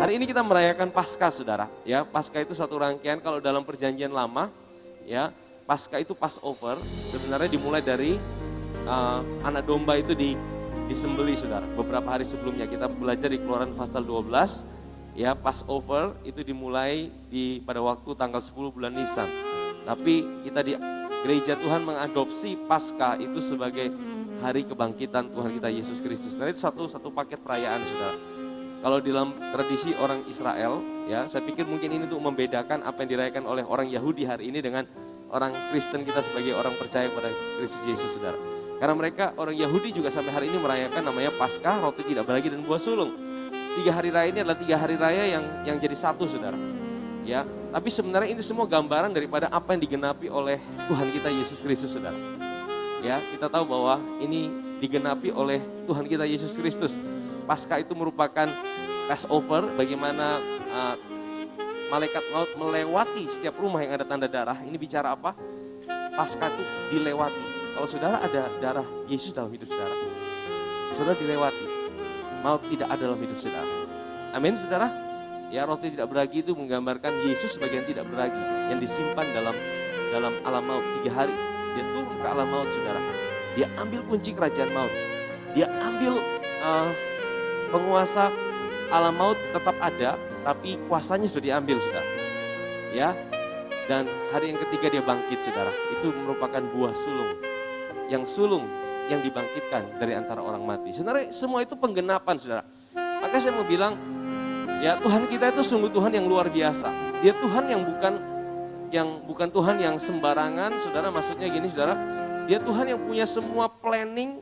Hari ini kita merayakan Paskah, saudara. Ya, Paskah itu satu rangkaian kalau dalam perjanjian lama, ya, Paskah itu Passover. Sebenarnya dimulai dari anak domba itu disembeli, saudara. Beberapa hari sebelumnya kita belajar di Keluaran pasal 12, ya, Passover itu dimulai pada waktu tanggal 10 bulan Nisan. Tapi kita di gereja Tuhan mengadopsi Paskah itu sebagai hari kebangkitan Tuhan kita Yesus Kristus. Nah, itu satu paket perayaan, saudara. Kalau di dalam tradisi orang Israel, ya, saya pikir mungkin ini untuk membedakan apa yang dirayakan oleh orang Yahudi hari ini dengan orang Kristen kita sebagai orang percaya pada Kristus Yesus, saudara. Karena mereka orang Yahudi juga sampai hari ini merayakan namanya Paskah, roti tidak beragi dan buah sulung. 3 hari raya ini adalah 3 hari raya yang jadi satu, saudara. Ya, tapi sebenarnya ini semua gambaran daripada apa yang digenapi oleh Tuhan kita Yesus Kristus, saudara. Ya, kita tahu bahwa ini digenapi oleh Tuhan kita Yesus Kristus. Paskah itu merupakan Passover, bagaimana malaikat maut melewati setiap rumah yang ada tanda darah. Ini bicara apa? Paskah itu dilewati. Kalau saudara ada darah Yesus dalam hidup saudara, saudara dilewati. Maut tidak ada dalam hidup saudara. Amin, saudara. Ya, roti tidak beragi itu menggambarkan Yesus sebagai yang tidak beragi, yang disimpan dalam alam maut 3 hari. Dia turun ke alam maut, saudara. Dia ambil kunci kerajaan maut. Dia ambil penguasa alam maut tetap ada, tapi kuasanya sudah diambil, saudara. Ya, dan hari yang ketiga dia bangkit, saudara. Itu merupakan buah sulung. Yang sulung yang dibangkitkan dari antara orang mati. Sebenarnya semua itu penggenapan, saudara. Maka saya mau bilang, ya, Tuhan kita itu sungguh Tuhan yang luar biasa. Dia Tuhan yang bukan Tuhan yang sembarangan, saudara. Maksudnya gini, saudara. Dia Tuhan yang punya semua planning.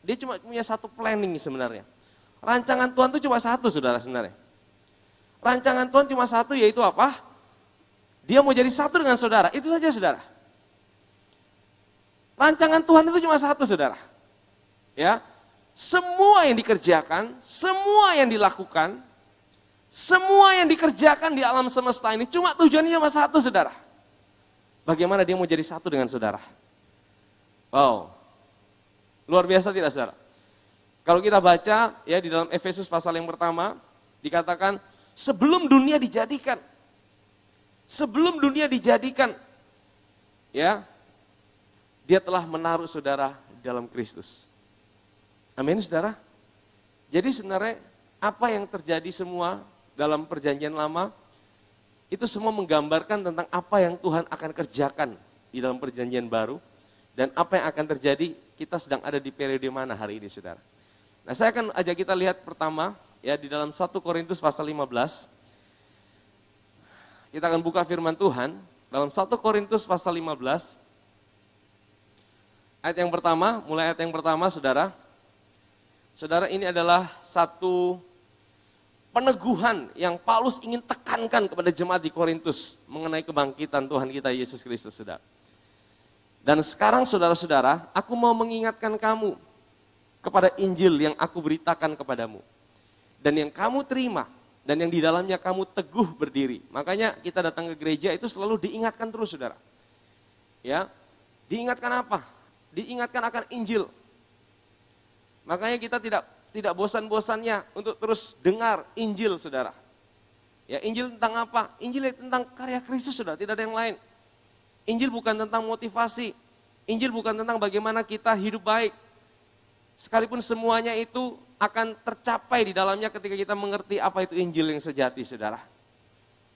Dia cuma punya satu planning sebenarnya. Rancangan Tuhan itu cuma satu, saudara, sebenarnya. Rancangan Tuhan cuma satu, yaitu apa? Dia mau jadi satu dengan saudara, itu saja, saudara. Rancangan Tuhan itu cuma satu, saudara. Ya, semua yang dikerjakan, semua yang dilakukan, semua yang dikerjakan di alam semesta ini cuma tujuannya cuma satu, saudara. Bagaimana dia mau jadi satu dengan saudara? Wow, luar biasa tidak, saudara? Kalau kita baca ya di dalam Efesus pasal yang pertama dikatakan sebelum dunia dijadikan. Sebelum dunia dijadikan, ya, dia telah menaruh saudara dalam Kristus. Amin, saudara. Jadi sebenarnya apa yang terjadi semua dalam perjanjian lama itu semua menggambarkan tentang apa yang Tuhan akan kerjakan di dalam perjanjian baru dan apa yang akan terjadi. Kita sedang ada di periode mana hari ini, saudara? Nah, saya akan ajak kita lihat pertama ya di dalam 1 Korintus pasal 15. Kita akan buka firman Tuhan dalam 1 Korintus pasal 15. Ayat yang pertama, mulai ayat yang pertama, saudara. Saudara, ini adalah satu peneguhan yang Paulus ingin tekankan kepada jemaat di Korintus mengenai kebangkitan Tuhan kita Yesus Kristus, saudara. Dan sekarang saudara-saudara, aku mau mengingatkan kamu kepada Injil yang aku beritakan kepadamu. Dan yang kamu terima, dan yang di dalamnya kamu teguh berdiri. Makanya kita datang ke gereja itu selalu diingatkan terus, saudara. Ya, diingatkan apa? Diingatkan akan Injil. Makanya kita tidak bosan-bosannya untuk terus dengar Injil, saudara. Ya, Injil tentang apa? Injil tentang karya Kristus, saudara, tidak ada yang lain. Injil bukan tentang motivasi. Injil bukan tentang bagaimana kita hidup baik. Sekalipun semuanya itu akan tercapai di dalamnya ketika kita mengerti apa itu Injil yang sejati, saudara.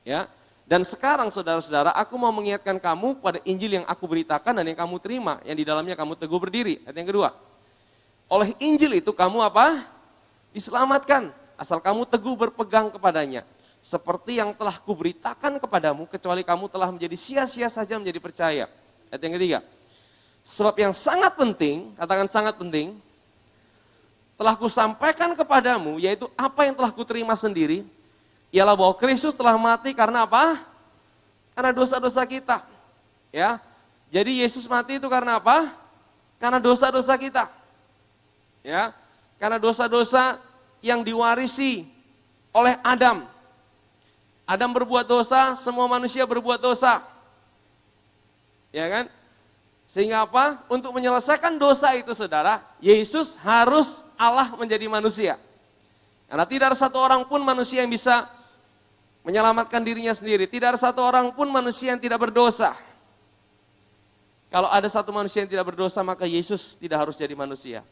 Ya, dan sekarang saudara-saudara, aku mau mengingatkan kamu pada Injil yang aku beritakan dan yang kamu terima, yang di dalamnya kamu teguh berdiri. Ayat yang kedua, oleh Injil itu kamu apa? Diselamatkan, asal kamu teguh berpegang kepadanya. Seperti yang telah kuberitakan kepadamu, kecuali kamu telah menjadi sia-sia saja menjadi percaya. Ayat yang ketiga, sebab yang sangat penting, katakan sangat penting, telah kusampaikan kepadamu, yaitu apa yang telah kuterima sendiri, ialah bahwa Kristus telah mati karena apa? Karena dosa-dosa kita. Ya, jadi Yesus mati itu karena apa? Karena dosa-dosa kita. Ya, karena dosa-dosa yang diwarisi oleh Adam. Adam berbuat dosa, semua manusia berbuat dosa. Ya kan? Sehingga apa? Untuk menyelesaikan dosa itu, saudara, Yesus harus Allah menjadi manusia. Karena tidak ada satu orang pun manusia yang bisa menyelamatkan dirinya sendiri. Tidak ada satu orang pun manusia yang tidak berdosa. Kalau ada satu manusia yang tidak berdosa, maka Yesus tidak harus jadi manusia.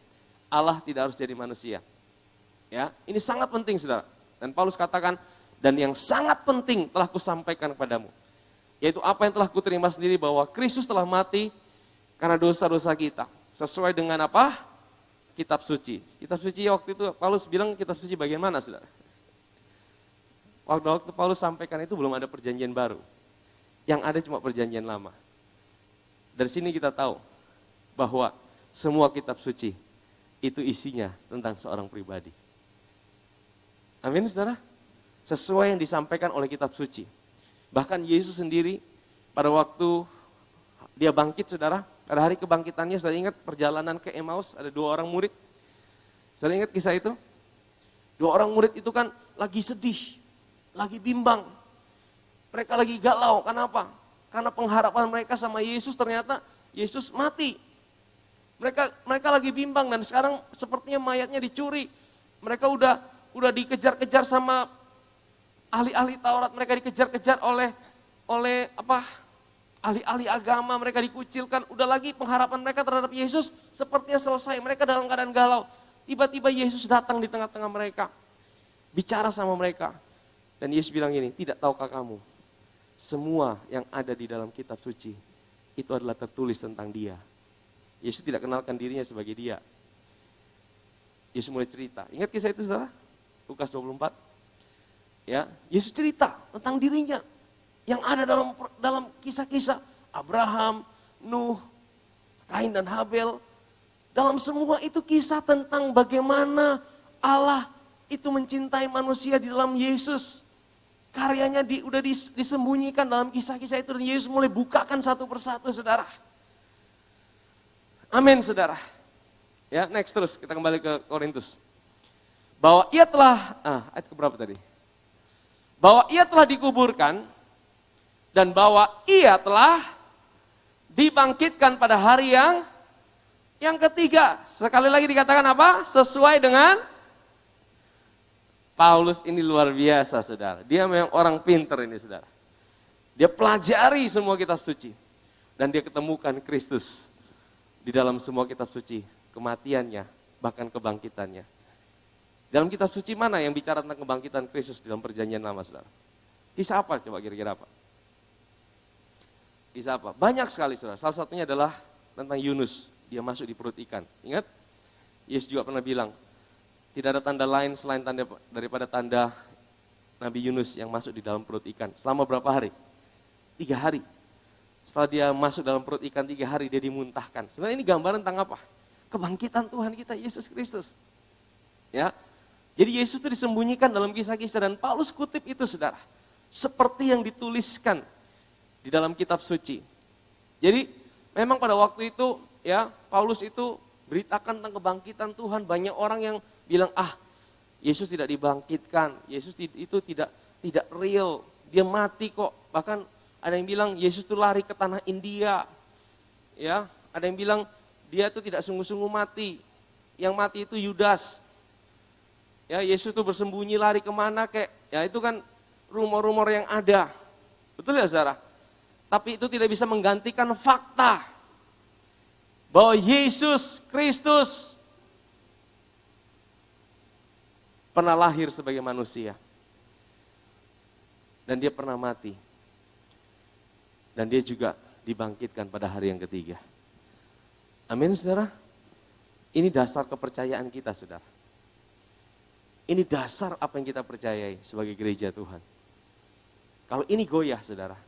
Allah tidak harus jadi manusia. Ya, ini sangat penting, saudara. Dan Paulus katakan, dan yang sangat penting telah kusampaikan kepadamu. Yaitu apa yang telah kuterima sendiri, bahwa Kristus telah mati karena dosa-dosa kita. Sesuai dengan apa? Kitab suci. Kitab suci waktu itu, Paulus bilang kitab suci bagian mana, saudara? Waktu Paulus sampaikan itu belum ada perjanjian baru. Yang ada cuma perjanjian lama. Dari sini kita tahu bahwa semua kitab suci itu isinya tentang seorang pribadi. Amin, saudara? Sesuai yang disampaikan oleh kitab suci. Bahkan Yesus sendiri pada waktu dia bangkit, saudara, pada hari kebangkitannya, saudara ingat perjalanan ke Emmaus, ada 2 orang murid. Saudara ingat kisah itu? 2 orang murid itu kan lagi sedih, lagi bimbang. Mereka lagi galau, kenapa? Karena pengharapan mereka sama Yesus ternyata Yesus mati. Mereka lagi bimbang dan sekarang sepertinya mayatnya dicuri. Mereka udah dikejar-kejar sama ahli-ahli Taurat, mereka dikejar-kejar oleh ahli-ahli agama, mereka dikucilkan. Udah lagi pengharapan mereka terhadap Yesus sepertinya selesai. Mereka dalam keadaan galau. Tiba-tiba Yesus datang di tengah-tengah mereka, bicara sama mereka. Dan Yesus bilang gini, tidak tahukah kamu, semua yang ada di dalam kitab suci itu adalah tertulis tentang dia. Yesus tidak kenalkan dirinya sebagai dia. Yesus mulai cerita. Ingat kisah itu, saudara? Lukas 24. Ya, Yesus cerita tentang dirinya yang ada dalam kisah-kisah Abraham, Nuh, Kain dan Habel. Dalam semua itu kisah tentang bagaimana Allah itu mencintai manusia di dalam Yesus. Karyanya udah disembunyikan dalam kisah-kisah itu dan Yesus mulai bukakan satu persatu, saudara. Amin, saudara. Ya, next terus kita kembali ke Korintus. Bahwa ia telah, ayat keberapa tadi? Bahwa ia telah dikuburkan dan bahwa ia telah dibangkitkan pada hari yang ketiga. Sekali lagi dikatakan apa? Sesuai dengan Paulus ini luar biasa, saudara. Dia memang orang pinter ini, saudara. Dia pelajari semua kitab suci. Dan dia ketemukan Kristus di dalam semua kitab suci. Kematiannya, bahkan kebangkitannya. Dalam kitab suci mana yang bicara tentang kebangkitan Kristus dalam perjanjian lama, saudara? Kisah apa coba kira-kira apa? Kisah apa? Banyak sekali, saudara. Salah satunya adalah tentang Yunus. Dia masuk di perut ikan. Ingat? Yesus juga pernah bilang, tidak ada tanda lain selain daripada tanda Nabi Yunus yang masuk di dalam perut ikan. Selama berapa hari? 3 hari. Setelah dia masuk dalam perut ikan 3 hari, dia dimuntahkan. Sebenarnya ini gambaran tentang apa? Kebangkitan Tuhan kita, Yesus Kristus. Ya, jadi Yesus itu disembunyikan dalam kisah-kisah dan Paulus kutip itu, saudara. Seperti yang dituliskan di dalam kitab suci. Jadi memang pada waktu itu, ya, Paulus itu beritakan tentang kebangkitan Tuhan. Banyak orang yang bilang, Yesus tidak dibangkitkan, Yesus itu tidak real, dia mati kok. Bahkan ada yang bilang Yesus itu lari ke tanah India. Ya, ada yang bilang dia itu tidak sungguh-sungguh mati. Yang mati itu Yudas. Ya, Yesus itu bersembunyi lari kemana kek. Ya, itu kan rumor-rumor yang ada. Betul ya, saudara? Tapi itu tidak bisa menggantikan fakta bahwa Yesus Kristus pernah lahir sebagai manusia. Dan dia pernah mati. Dan dia juga dibangkitkan pada hari yang ketiga. Amin, saudara? Ini dasar kepercayaan kita, saudara. Ini dasar apa yang kita percayai sebagai gereja Tuhan. Kalau ini goyah, saudara,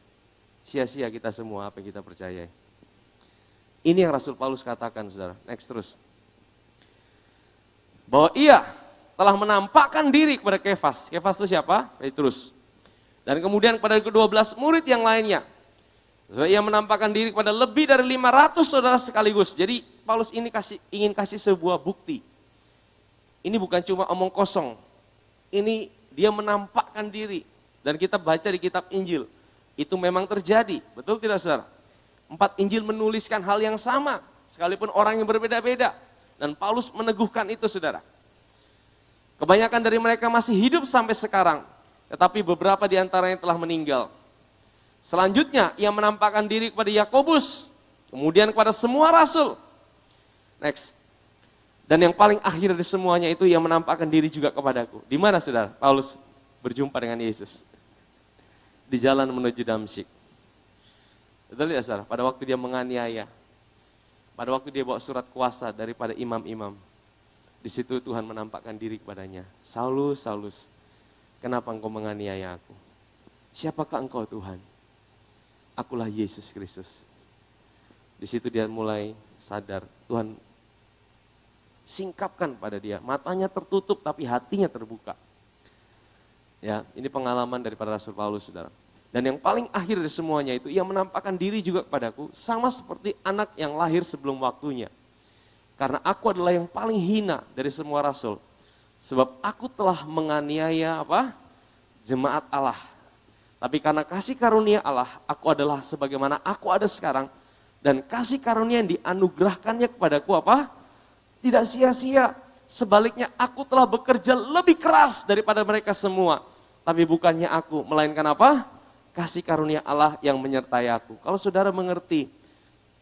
sia-sia kita semua apa yang kita percayai. Ini yang Rasul Paulus katakan, saudara. Next terus. Bahwa ia telah menampakkan diri kepada Kefas. Kefas itu siapa? Petrus. Dan kemudian kepada ke-12 murid yang lainnya. Ia menampakkan diri kepada lebih dari 500 saudara sekaligus. Jadi Paulus ini ingin kasih sebuah bukti. Ini bukan cuma omong kosong. Ini dia menampakkan diri. Dan kita baca di kitab Injil. Itu memang terjadi. Betul tidak, saudara? 4 Injil menuliskan hal yang sama. Sekalipun orang yang berbeda-beda. Dan Paulus meneguhkan itu, saudara. Kebanyakan dari mereka masih hidup sampai sekarang. tetapi beberapa di antaranya telah meninggal. Selanjutnya, ia menampakkan diri kepada Yakobus, kemudian kepada semua rasul. Next. Dan yang paling akhir dari semuanya itu, ia menampakkan diri juga kepadaku. Di mana saudara? Paulus berjumpa dengan Yesus. Di jalan menuju Damsyik. Betul ya saudara? Pada waktu dia menganiaya. Pada waktu dia bawa surat kuasa daripada imam-imam. Di situ Tuhan menampakkan diri kepadanya. Saulus, Saulus, kenapa engkau menganiaya aku? Siapakah engkau Tuhan? Akulah Yesus Kristus. Di situ dia mulai sadar, Tuhan singkapkan pada dia. Matanya tertutup tapi hatinya terbuka. Ya, ini pengalaman daripada Rasul Paulus, saudara. Dan yang paling akhir dari semuanya itu, ia menampakkan diri juga kepadaku, sama seperti anak yang lahir sebelum waktunya. Karena aku adalah yang paling hina dari semua rasul. Sebab aku telah menganiaya apa? Jemaat Allah. Tapi karena kasih karunia Allah, aku adalah sebagaimana aku ada sekarang. Dan kasih karunia yang dianugerahkannya kepadaku apa? Tidak sia-sia. Sebaliknya aku telah bekerja lebih keras daripada mereka semua. Tapi bukannya aku, melainkan apa? Kasih karunia Allah yang menyertai aku. Kalau saudara mengerti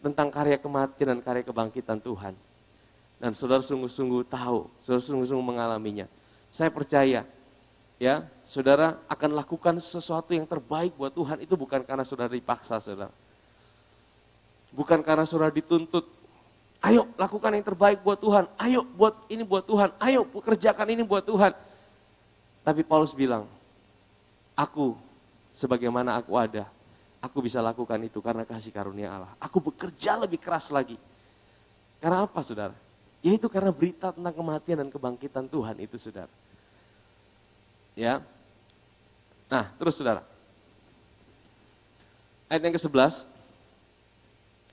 tentang karya kematian dan karya kebangkitan Tuhan, dan saudara sungguh-sungguh tahu, saudara sungguh-sungguh mengalaminya, saya percaya, ya, saudara akan lakukan sesuatu yang terbaik buat Tuhan. Itu bukan karena saudara dipaksa, saudara. Bukan karena saudara dituntut. Ayo lakukan yang terbaik buat Tuhan. Ayo buat ini buat Tuhan. Ayo kerjakan ini buat Tuhan. Tapi Paulus bilang, aku sebagaimana aku ada, aku bisa lakukan itu karena kasih karunia Allah. Aku bekerja lebih keras lagi. Karena apa, saudara? Yaitu karena berita tentang kematian dan kebangkitan Tuhan itu, saudara. Ya. Nah, terus saudara. Ayat yang ke-11.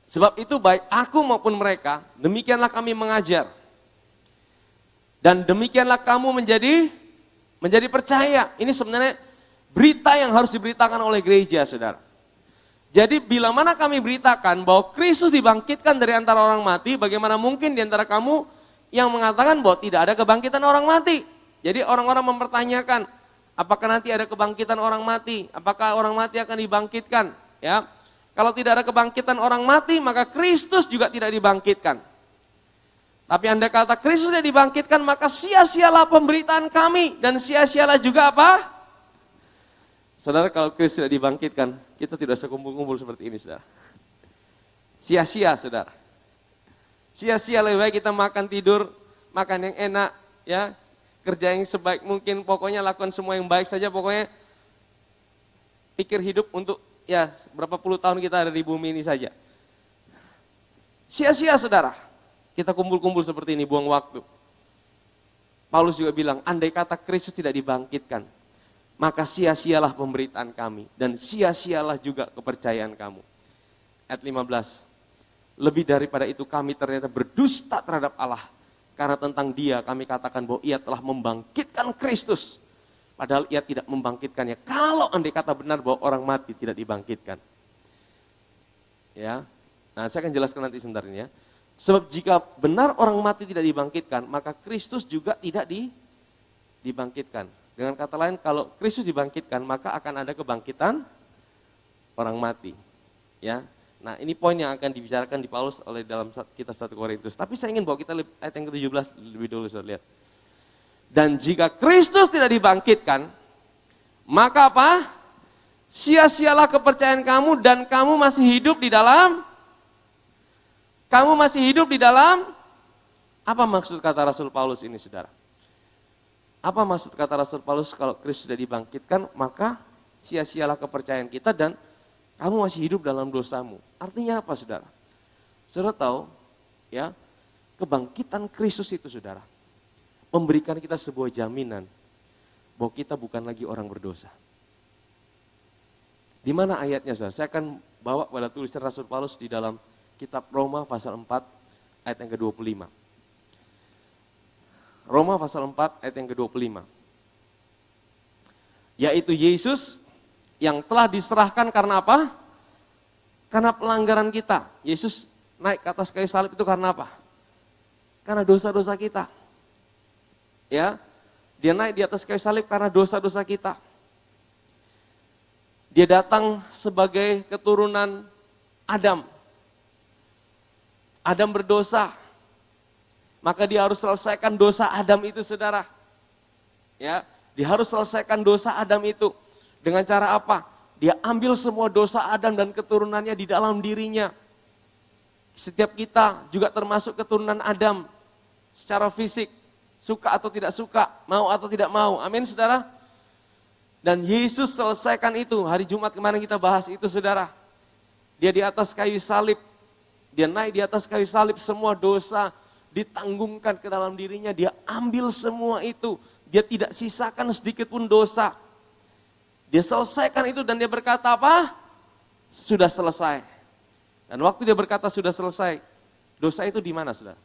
Sebab itu baik aku maupun mereka, demikianlah kami mengajar. Dan demikianlah kamu menjadi percaya. Ini sebenarnya berita yang harus diberitakan oleh gereja, saudara. Jadi bila mana kami beritakan bahwa Kristus dibangkitkan dari antara orang mati, bagaimana mungkin di antara kamu yang mengatakan bahwa tidak ada kebangkitan orang mati? Jadi orang-orang mempertanyakan, apakah nanti ada kebangkitan orang mati? Apakah orang mati akan dibangkitkan? Ya, kalau tidak ada kebangkitan orang mati, maka Kristus juga tidak dibangkitkan. Tapi Anda kata Kristus tidak dibangkitkan, maka sia-sialah pemberitaan kami dan sia-sialah juga apa? Saudara, kalau Kristus tidak dibangkitkan, kita tidak usah kumpul-kumpul seperti ini, saudara. Sia-sia, saudara. Sia-sia, lebih baik kita makan, tidur, makan yang enak, ya, kerja yang sebaik mungkin, pokoknya lakukan semua yang baik saja, pokoknya pikir hidup untuk, ya, berapa puluh tahun kita ada di bumi ini saja. Sia-sia, saudara. Kita kumpul-kumpul seperti ini, buang waktu. Paulus juga bilang, andai kata Kristus tidak dibangkitkan, maka sia-sialah pemberitaan kami dan sia-sialah juga kepercayaan kamu. Ayat 15. Lebih daripada itu kami ternyata berdusta terhadap Allah. Karena tentang dia kami katakan bahwa ia telah membangkitkan Kristus. Padahal ia tidak membangkitkannya. Kalau andai kata benar bahwa orang mati tidak dibangkitkan. Ya. Nah, saya akan jelaskan nanti sebentar ini ya. Sebab jika benar orang mati tidak dibangkitkan, maka Kristus juga tidak dibangkitkan. Dengan kata lain, kalau Kristus dibangkitkan, maka akan ada kebangkitan orang mati. Ya, nah ini poin yang akan dibicarakan di Paulus oleh dalam kitab 1 Korintus. Tapi saya ingin bawa kita ayat yang ke-17 lebih dulu, saudara lihat. Dan jika Kristus tidak dibangkitkan, maka apa? Sia-sialah kepercayaan kamu dan kamu masih hidup di dalam. Kamu masih hidup di dalam. Apa maksud kata Rasul Paulus ini, saudara? Apa maksud kata Rasul Paulus kalau Kristus sudah dibangkitkan, maka sia-sialah kepercayaan kita dan kamu masih hidup dalam dosamu. Artinya apa, saudara? Saudara tahu, ya, kebangkitan Kristus itu, saudara, memberikan kita sebuah jaminan bahwa kita bukan lagi orang berdosa. Di mana ayatnya, saudara? Saya akan bawa pada tulisan Rasul Paulus di dalam kitab Roma pasal 4 ayat yang ke-25. Roma pasal 4 ayat yang ke-25. Yaitu Yesus yang telah diserahkan karena apa? Karena pelanggaran kita. Yesus naik ke atas kayu salib itu karena apa? Karena dosa-dosa kita. Ya, dia naik di atas kayu salib karena dosa-dosa kita. Dia datang sebagai keturunan Adam. Adam berdosa, maka dia harus selesaikan dosa Adam itu, saudara. Ya, dia harus selesaikan dosa Adam itu. Dengan cara apa? Dia ambil semua dosa Adam dan keturunannya di dalam dirinya. Setiap kita juga termasuk keturunan Adam secara fisik, suka atau tidak suka, mau atau tidak mau. Amin, saudara. Dan Yesus selesaikan itu. Hari Jumat kemarin kita bahas itu, saudara. Dia di atas kayu salib. Dia naik di atas kayu salib, semua dosa ditanggungkan ke dalam dirinya. Dia ambil semua itu. Dia tidak sisakan sedikit pun dosa. Dia selesaikan itu dan dia berkata apa? Sudah selesai. Dan waktu dia berkata sudah selesai, dosa itu di mana, saudara?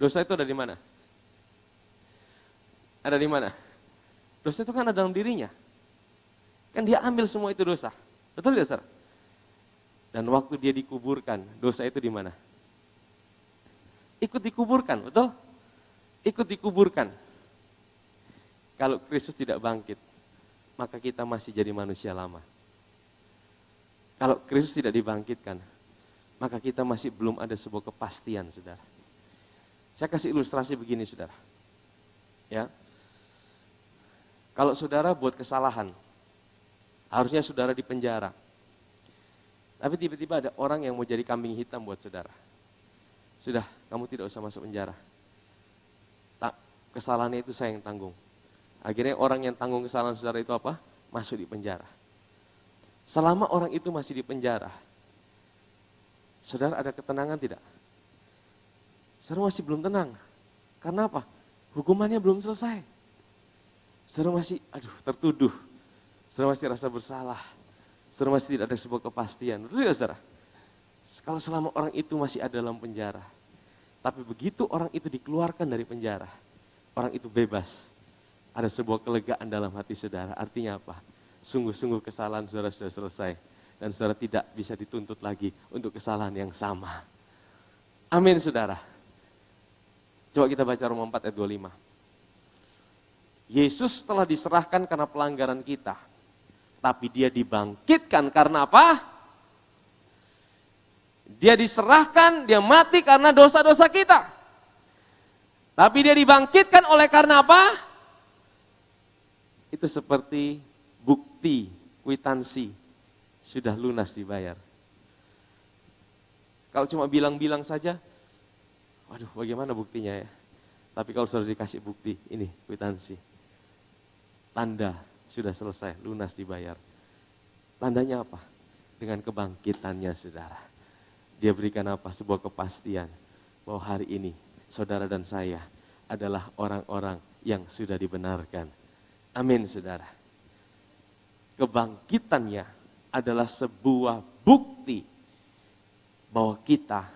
Dosa itu ada di mana? Ada di mana? Dosa itu kan ada dalam dirinya. Kan dia ambil semua itu dosa. Betul tidak, saudara? Dan waktu dia dikuburkan, dosa itu di mana? Ikut dikuburkan, betul? Ikut dikuburkan. Kalau Kristus tidak bangkit, maka kita masih jadi manusia lama. Kalau Kristus tidak dibangkitkan, maka kita masih belum ada sebuah kepastian, saudara. Saya kasih ilustrasi begini, saudara. Ya, kalau saudara buat kesalahan, harusnya saudara dipenjara. Tapi tiba-tiba ada orang yang mau jadi kambing hitam buat saudara. Sudah, kamu tidak usah masuk penjara. Tak, kesalahannya itu saya yang tanggung. Akhirnya orang yang tanggung kesalahan saudara itu apa? Masuk di penjara. Selama orang itu masih di penjara, saudara ada ketenangan tidak? Saudara masih belum tenang. Karena apa? Hukumannya belum selesai. Saudara masih, tertuduh. Saudara masih rasa bersalah. Saudara masih tidak ada sebuah kepastian. Betul ya, saudara? Kalau selama orang itu masih ada dalam penjara, tapi begitu orang itu dikeluarkan dari penjara, orang itu bebas. Ada sebuah kelegaan dalam hati saudara. Artinya apa? Sungguh-sungguh kesalahan saudara sudah selesai. Dan saudara tidak bisa dituntut lagi untuk kesalahan yang sama. Amin, saudara. Coba kita baca Roma 4 ayat 25. Yesus telah diserahkan karena pelanggaran kita. Tapi dia dibangkitkan karena apa? Dia diserahkan, dia mati karena dosa-dosa kita. Tapi dia dibangkitkan oleh karena apa? Itu seperti bukti, kwitansi, sudah lunas dibayar. Kalau cuma bilang-bilang saja, waduh bagaimana buktinya ya? Tapi kalau sudah dikasih bukti, ini kwitansi. Tanda sudah selesai, lunas dibayar. Tandanya apa? Dengan kebangkitannya, saudara. Dia berikan apa? Sebuah kepastian bahwa hari ini saudara dan saya adalah orang-orang yang sudah dibenarkan. Amin, saudara. Kebangkitannya adalah sebuah bukti bahwa kita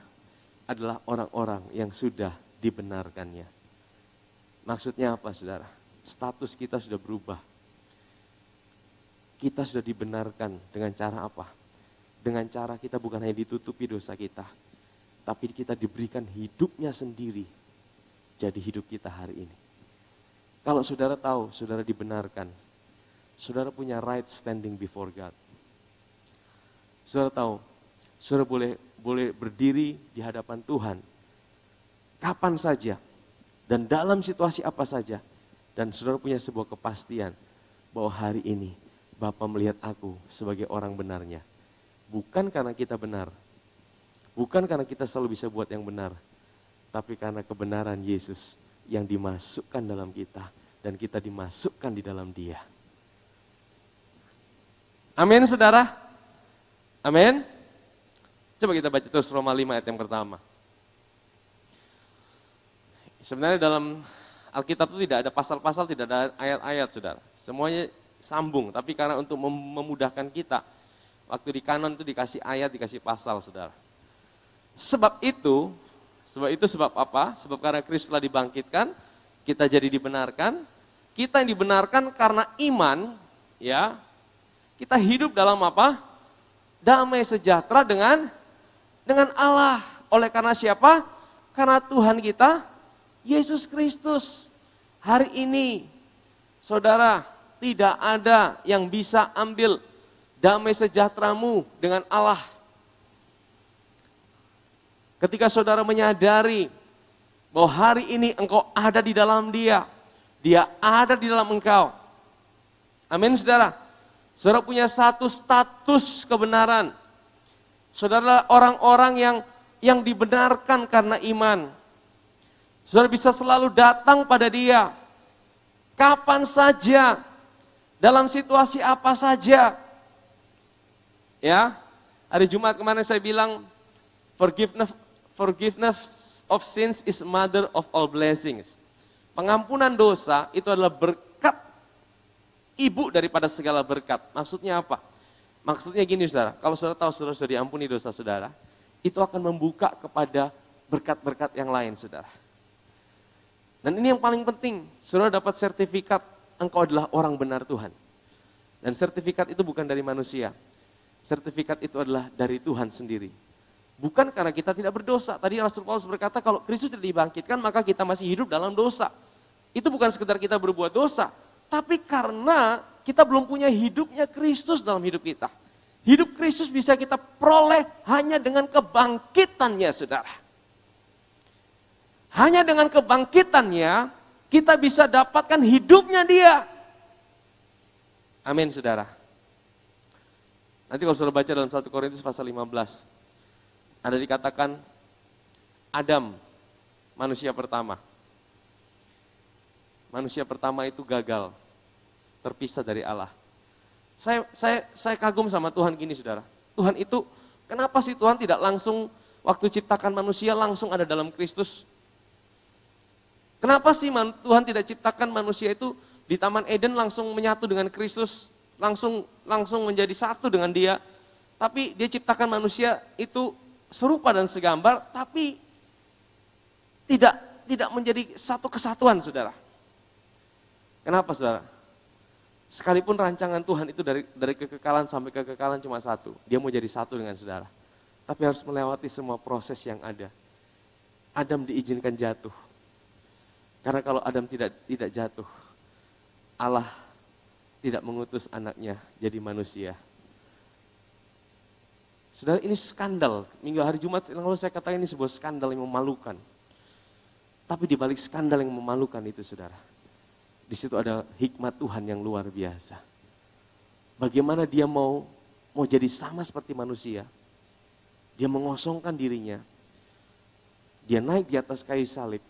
adalah orang-orang yang sudah dibenarkannya. Maksudnya apa, saudara? Status kita sudah berubah. Kita sudah dibenarkan dengan cara apa? Dengan cara kita bukan hanya ditutupi dosa kita, tapi kita diberikan hidupnya sendiri. Jadi hidup kita hari ini. Kalau saudara tahu, saudara dibenarkan, saudara punya right standing before God. Saudara tahu, saudara boleh berdiri di hadapan Tuhan kapan saja dan dalam situasi apa saja. Dan saudara punya sebuah kepastian bahwa hari ini Bapa melihat aku sebagai orang benarnya. Bukan karena kita benar, bukan karena kita selalu bisa buat yang benar, tapi karena kebenaran Yesus yang dimasukkan dalam kita dan kita dimasukkan di dalam Dia. Amin, saudara. Amin. Coba kita baca terus Roma 5 ayat yang pertama. Sebenarnya dalam Alkitab itu tidak ada pasal-pasal, tidak ada ayat-ayat, saudara. Semuanya sambung, tapi karena untuk memudahkan kita, waktu di kanon itu dikasih ayat, dikasih pasal, saudara. Sebab itu sebab apa? Sebab karena Kristus telah dibangkitkan, kita jadi dibenarkan. Kita yang dibenarkan karena iman, ya. Kita hidup dalam apa? Damai sejahtera dengan Allah. Oleh karena siapa? Karena Tuhan kita Yesus Kristus. Hari ini, saudara, tidak ada yang bisa ambil damai sejahteramu dengan Allah. Ketika saudara menyadari bahwa hari ini engkau ada di dalam Dia, Dia ada di dalam engkau. Amin saudara. Saudara punya satu status kebenaran. Saudara orang-orang yang dibenarkan karena iman. Saudara bisa selalu datang pada Dia. Kapan saja, dalam situasi apa saja. Ya, hari Jumat kemarin saya bilang, forgiveness of sins is mother of all blessings. Pengampunan dosa itu adalah berkat, ibu daripada segala berkat. Maksudnya apa? Maksudnya gini saudara, kalau saudara tahu saudara sudah diampuni dosa saudara, itu akan membuka kepada berkat-berkat yang lain saudara. Dan ini yang paling penting, saudara dapat sertifikat engkau adalah orang benar Tuhan. Dan sertifikat itu bukan dari manusia, sertifikat itu adalah dari Tuhan sendiri. Bukan karena kita tidak berdosa. Tadi Rasul Paulus berkata kalau Kristus tidak dibangkitkan maka kita masih hidup dalam dosa. Itu bukan sekedar kita berbuat dosa, tapi karena kita belum punya hidupnya Kristus dalam hidup kita. Hidup Kristus bisa kita peroleh hanya dengan kebangkitannya saudara. Hanya dengan kebangkitannya kita bisa dapatkan hidupnya Dia. Amin saudara. Nanti kalau saudara baca dalam 1 Korintus pasal 15, ada dikatakan Adam, manusia pertama. Manusia pertama itu gagal, terpisah dari Allah. Saya kagum sama Tuhan gini saudara. Tuhan itu, kenapa sih Tuhan tidak langsung waktu ciptakan manusia langsung ada dalam Kristus? Kenapa sih Tuhan tidak ciptakan manusia itu di Taman Eden langsung menyatu dengan Kristus, langsung menjadi satu dengan Dia? Tapi Dia ciptakan manusia itu serupa dan segambar, tapi tidak menjadi satu kesatuan saudara. Kenapa saudara? Sekalipun rancangan Tuhan itu dari kekekalan sampai kekekalan cuma satu, Dia mau jadi satu dengan saudara. Tapi harus melewati semua proses yang ada. Adam diizinkan jatuh. Karena kalau Adam tidak jatuh, Allah tidak mengutus anaknya jadi manusia. Saudara, ini skandal. Minggu hari Jumat yang lalu saya katakan ini sebuah skandal yang memalukan. Tapi di balik skandal yang memalukan itu saudara, di situ ada hikmat Tuhan yang luar biasa. Bagaimana Dia mau jadi sama seperti manusia. Dia mengosongkan dirinya. Dia naik di atas kayu salib.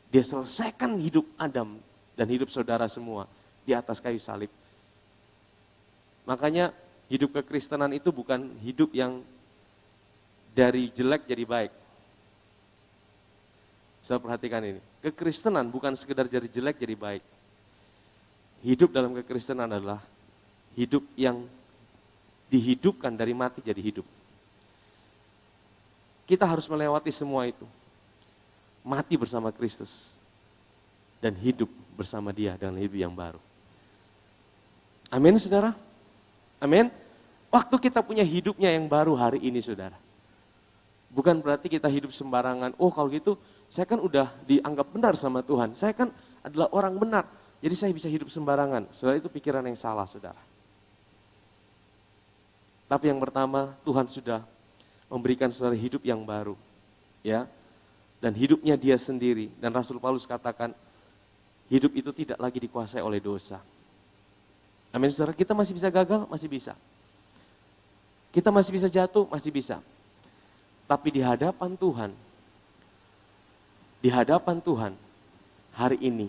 Dia selesaikan hidup Adam dan hidup saudara semua di atas kayu salib. Makanya hidup kekristenan itu bukan hidup yang dari jelek jadi baik. Saya perhatikan ini. Kekristenan bukan sekedar dari jelek jadi baik. Hidup dalam kekristenan adalah hidup yang dihidupkan dari mati jadi hidup. Kita harus melewati semua itu. Mati bersama Kristus dan hidup bersama Dia dengan hidup yang baru. Amin saudara? Amin. Waktu kita punya hidupnya yang baru hari ini saudara. Bukan berarti kita hidup sembarangan. Oh kalau gitu saya kan udah dianggap benar sama Tuhan. Saya kan adalah orang benar. Jadi saya bisa hidup sembarangan. Saudara, itu pikiran yang salah saudara. Tapi yang pertama Tuhan sudah memberikan saudara hidup yang baru. Ya. Dan hidupnya Dia sendiri. Dan Rasul Paulus katakan, hidup itu tidak lagi dikuasai oleh dosa. Amin saudara, kita masih bisa gagal, masih bisa. Kita masih bisa jatuh, masih bisa. Tapi di hadapan Tuhan, hari ini,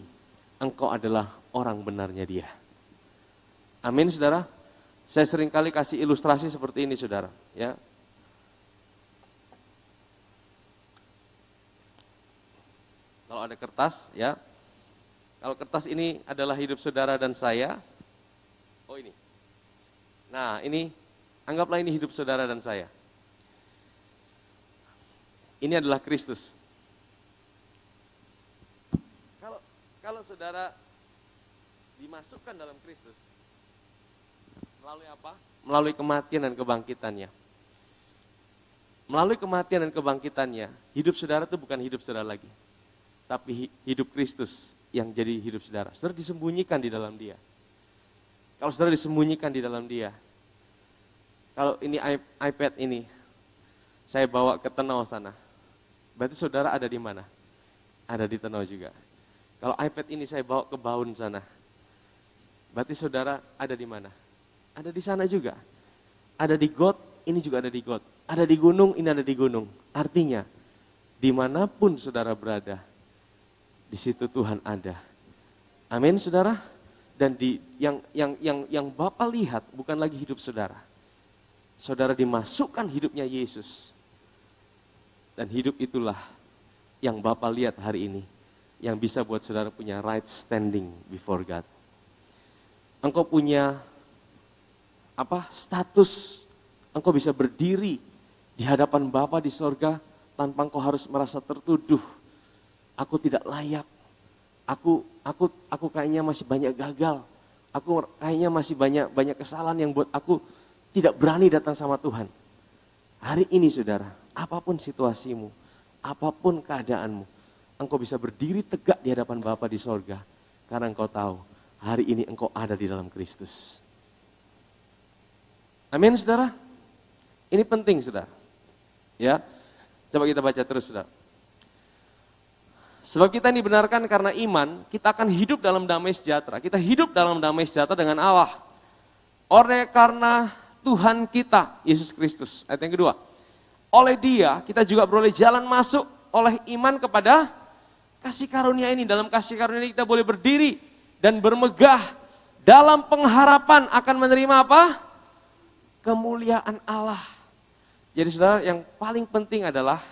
engkau adalah orang benarnya Dia. Amin saudara. Saya seringkali kasih ilustrasi seperti ini saudara. Ya. Kalau ada kertas, ya. Kalau kertas ini adalah hidup saudara dan saya. Oh ini. Nah ini, anggaplah ini hidup saudara dan saya. Ini adalah Kristus. Kalau saudara dimasukkan dalam Kristus, melalui apa? Melalui kematian dan kebangkitannya. Melalui kematian dan kebangkitannya, hidup saudara itu bukan hidup saudara lagi. Tapi hidup Kristus yang jadi hidup saudara. Saudara disembunyikan di dalam Dia. Kalau saudara disembunyikan di dalam dia. Kalau ini iPad ini, saya bawa ke Tenau sana. Berarti saudara ada di mana? Ada di Tenau juga. Kalau iPad ini saya bawa ke Baun sana. Berarti saudara ada di mana? Ada di sana juga. Ada di got, ini juga ada di got. Ada di gunung, ini ada di gunung. Artinya, dimanapun saudara berada, di situ Tuhan ada. Amin, saudara. Dan yang Bapak lihat bukan lagi hidup saudara. Saudara dimasukkan hidupnya Yesus. Dan hidup itulah yang Bapak lihat hari ini. Yang bisa buat saudara punya right standing before God. Engkau punya status. Engkau bisa berdiri di hadapan Bapa di sorga tanpa engkau harus merasa tertuduh. Aku tidak layak. Aku kayaknya masih banyak gagal. Aku kayaknya masih banyak kesalahan yang buat aku tidak berani datang sama Tuhan. Hari ini saudara, apapun situasimu, apapun keadaanmu, engkau bisa berdiri tegak di hadapan Bapa di sorga. Karena engkau tahu, hari ini engkau ada di dalam Kristus. Amin saudara. Ini penting saudara. Ya, coba kita baca terus saudara. Sebab kita dibenarkan karena iman, kita akan hidup dalam damai sejahtera. Kita hidup dalam damai sejahtera dengan Allah. Oleh karena Tuhan kita, Yesus Kristus. Ayat yang kedua. Oleh Dia, kita juga beroleh jalan masuk oleh iman kepada kasih karunia ini. Dalam kasih karunia ini kita boleh berdiri dan bermegah dalam pengharapan akan menerima apa? Kemuliaan Allah. Jadi saudara, yang paling penting adalah,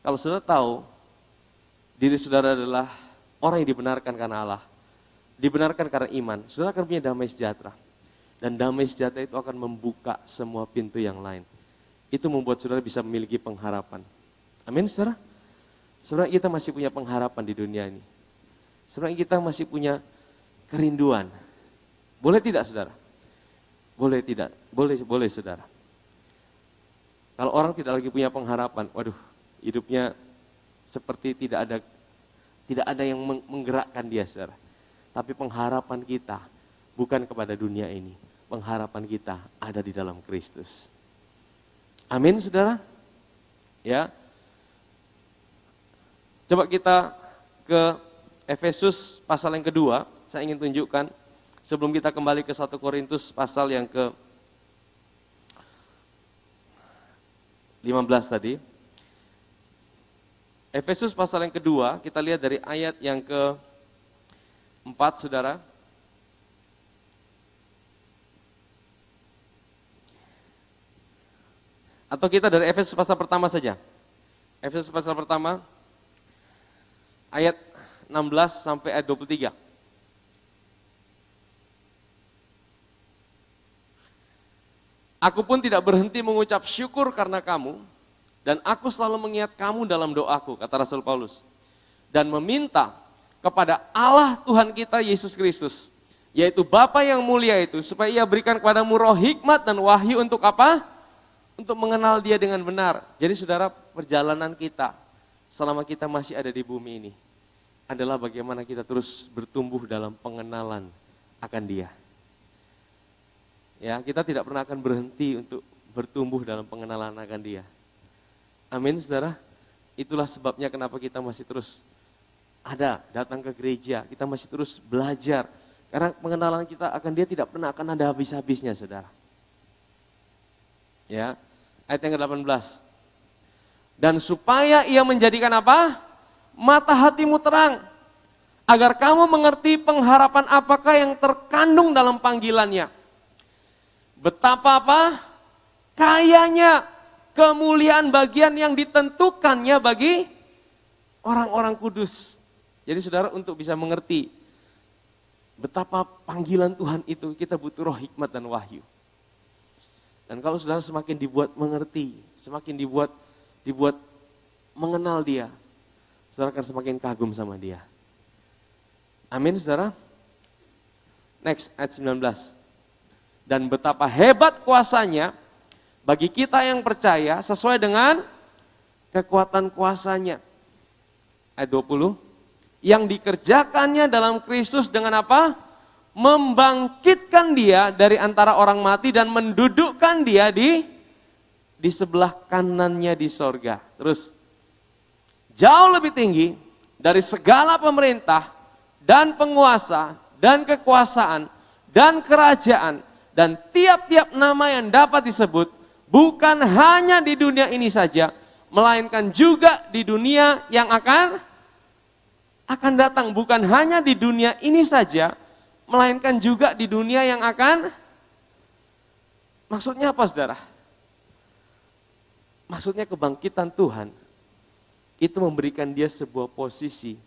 kalau saudara tahu, diri saudara adalah orang yang dibenarkan karena Allah. Dibenarkan karena iman, saudara akan punya damai sejahtera. Dan damai sejahtera itu akan membuka semua pintu yang lain. Itu membuat saudara bisa memiliki pengharapan. Amin saudara? Sebenarnya kita masih punya pengharapan di dunia ini. Sebenarnya kita masih punya kerinduan. Boleh tidak saudara? Boleh tidak? Boleh saudara. Kalau orang tidak lagi punya pengharapan, waduh, hidupnya seperti tidak ada yang menggerakkan dia saudara. Tapi pengharapan kita bukan kepada dunia ini. Pengharapan kita ada di dalam Kristus. Amin saudara? Ya. Coba kita ke Efesus pasal yang kedua, saya ingin tunjukkan sebelum kita kembali ke 1 Korintus pasal yang ke 15 tadi. Efesus pasal yang kedua, kita lihat dari ayat yang ke-4 saudara. Atau kita dari Efesus pasal pertama saja. Efesus pasal pertama, ayat 16 sampai ayat 23. Aku pun tidak berhenti mengucap syukur karena kamu, dan aku selalu mengingat kamu dalam doaku, kata Rasul Paulus. Dan meminta kepada Allah Tuhan kita Yesus Kristus, yaitu Bapa yang mulia itu, supaya Ia berikan kepadamu roh hikmat dan wahyu untuk apa? Untuk mengenal Dia dengan benar. Jadi saudara, perjalanan kita selama kita masih ada di bumi ini adalah bagaimana kita terus bertumbuh dalam pengenalan akan Dia. Ya, kita tidak pernah akan berhenti untuk bertumbuh dalam pengenalan akan Dia. Amin, saudara. Itulah sebabnya kenapa kita masih terus datang ke gereja, kita masih terus belajar. Karena pengenalan kita akan Dia tidak pernah akan ada habis-habisnya, saudara. Ya, ayat yang ke-18. Dan supaya Ia menjadikan apa? Mata hatimu terang, agar kamu mengerti pengharapan apakah yang terkandung dalam panggilannya. Betapa apa? Kayanya kemuliaan bagian yang ditentukannya bagi orang-orang kudus. Jadi saudara, untuk bisa mengerti betapa panggilan Tuhan itu, kita butuh roh hikmat dan wahyu. Dan kalau saudara semakin dibuat mengerti, semakin dibuat mengenal Dia, saudara akan semakin kagum sama Dia. Amin saudara. Next, ayat 19. Dan betapa hebat kuasanya bagi kita yang percaya sesuai dengan kekuatan kuasanya. Ayat 20. Yang dikerjakannya dalam Kristus dengan apa? membangkitkan dia dari antara orang mati dan mendudukkan dia di sebelah kanannya di sorga. Terus, jauh lebih tinggi dari segala pemerintah dan penguasa dan kekuasaan dan kerajaan dan tiap-tiap nama yang dapat disebut, bukan hanya di dunia ini saja, melainkan juga di dunia yang akan datang. Bukan hanya di dunia ini saja, melainkan juga di dunia yang akan. Maksudnya apa, saudara? Maksudnya kebangkitan Tuhan itu memberikan dia sebuah posisi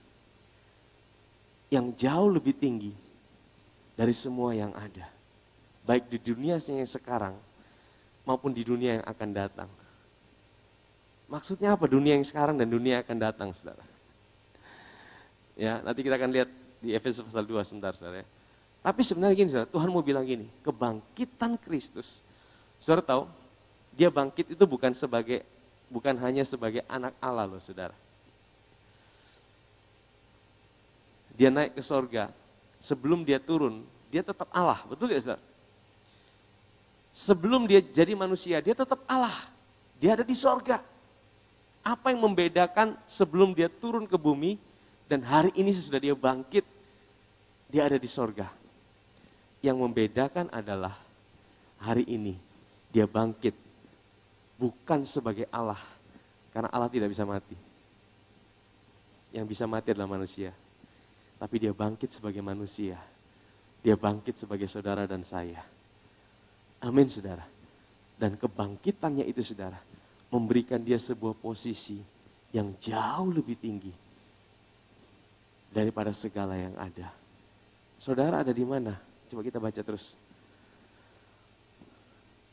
yang jauh lebih tinggi dari semua yang ada. Baik di dunia yang sekarang maupun di dunia yang akan datang. Maksudnya apa dunia yang sekarang dan dunia yang akan datang, saudara? Ya, nanti kita akan lihat di Efesus pasal 2 sebentar, saudara. Tapi sebenarnya gini, saudara, Tuhan mau bilang gini, kebangkitan Kristus. Saudara tahu, dia bangkit itu bukan hanya sebagai anak Allah loh, saudara. Dia naik ke sorga, sebelum dia turun, dia tetap Allah, betul gak, saudara? Sebelum dia jadi manusia, dia tetap Allah. Dia ada di sorga. Apa yang membedakan sebelum dia turun ke bumi, dan hari ini sesudah dia bangkit, dia ada di sorga. Yang membedakan adalah hari ini dia bangkit bukan sebagai Allah, karena Allah tidak bisa mati. Yang bisa mati adalah manusia. Tapi dia bangkit sebagai manusia. Dia bangkit sebagai saudara dan saya. Amin, saudara. Dan kebangkitannya itu, saudara, memberikan dia sebuah posisi yang jauh lebih tinggi daripada segala yang ada. Saudara ada di mana? Coba kita baca terus.